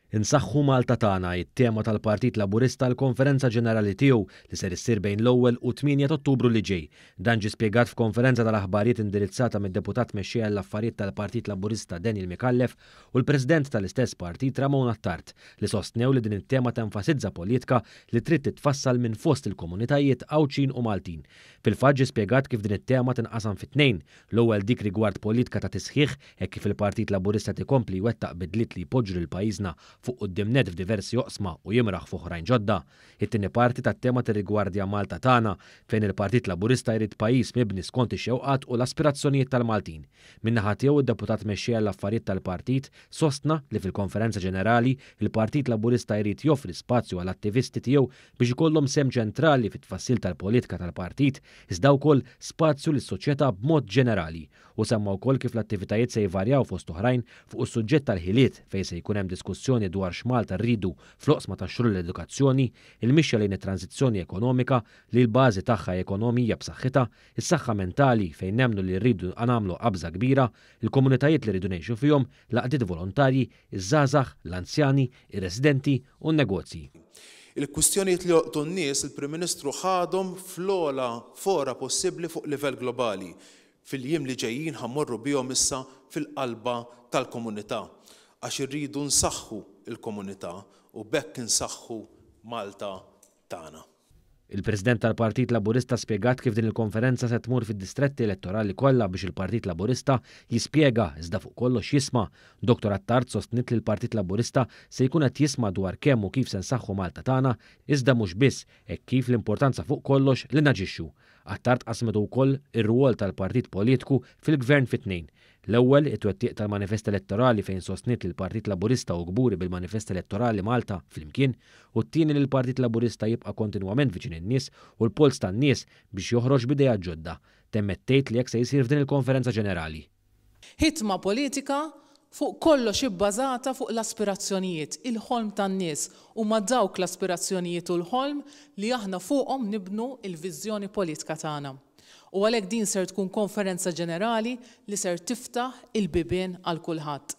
Insaħħu Malta tagħna it-tema tal-Partit Laburista l-Konferenza Ġenerali tiegħu li ser issir bejn l-ewwel u 8 Ottubru li ġej. Dan ġie spjegat f'konferenza tal-aħbarijiet indirizzata mid-deputat mexxejja l-affarijiet tal-Partit Laburista Daniel Mikallef u l-President tal-istess partit Ramon Attart li sostnew li din it-tema tenfasizza politika li trid titfassal minn fost il-komunitajiet Awċin u Maltin. Fil-fatt ġie spjegat kif din it-tema tinqasam fit-tnejn, l-ewwel dik rigward politika ta' tisħiħ hekk kif il-Partit Laburista tikompli jwettaq bidliet li jpoġġru l-pajjiżna fuq qudiemnet f'diversi oqsma u jimraħ f'oħrajn ġodda. It-tieni parti tat-tema tirrigwardja Malta tagħna fejn il-Partit Laburista jrid pajjiż mibni skont ix-xewqat u l-aspirazzjonijiet tal-Maltin. Min-naħa tiegħu id-deputat mexxejja l-affarijiet tal-partit sostna li fil-Konferenza Ġenerali il-Partit Laburista jrid joffri spazju għall attivisti tiegħu biex ikollhom sem ċentrali fit-tfassil tal-politika tal-partit iżda wkoll spazju lis-soċjetà b'mod ġenerali u semma wkoll kif l-attivitajiet se jvarjaw fost oħrajn fuq is-suġġett tal-ħiliet fejn se jkun hemm diskussjoni dwar x'Malta rridu fl-oqsma tax-xogħol l-edukazzjoni, il-mixja lejn it-tranzizzjoni ekonomika li l-bażi tagħha ekonomija b'saħħitha, is-saħħa mentali fejn nemmnu li rridu nagħmlu qabża kbira, il-komunitajiet li rridu ngħixu fihom, l-għaqdiet volontarji, iż-żgħażagħ, l-anzjani, ir-residenti u n-negozji. Il-kwistjonijiet li joqtu n-nies il-Prim Ministru ħadhom fl-ogħla fora possibbli fuq livell globali. Fil-jiem li ġejjin ħammorru bihom issa fil-qalba tal-komunità għax irridu nsaħħu il-komunità u bekk insaħħu Malta tagħna. Il-President tal-Partit Laburista spjegat kif din il-konferenza se tmur fid-distretti elettorali kollha biex il-Partit Laburista jispjega iżda fuq kollox jisma'. Dr. Attart sostnit li l-Partit Laburista se jkun qed jisma' dwar kemm u kif se nsaħħu Malta tagħna iżda mhux biss hekk kif l-importanza fuq kollox li naġixxu. Attart qasmetu wkoll ir-rwol tal-partit politiku fil-gvern fit-tnejn. L-ewwel it-twettiq tal-manifest elettorali fejn sostniet li l-Partit Laburista u gburi bil-manifest elettorali Malta flimkien u t-tieni li l-Partit Laburista jibqa' kontinwament viċin in-nies u l-pols tan-nies biex joħroġ b'idejat ġodda. Temmettejt li hekk se jsir f'din il-konferenza ġenerali. Ħidma politika fuq kollox ibbażata fuq l-aspirazzjonijiet, il-ħolm tan-nies u ma dawk l-aspirazzjonijiet u l-ħolm li aħna fuqhom nibnu il-viżjoni politika tagħna. U għalhekk din ser tkun konferenza ġenerali li ser tiftaħ il-bibien għal kulħadd.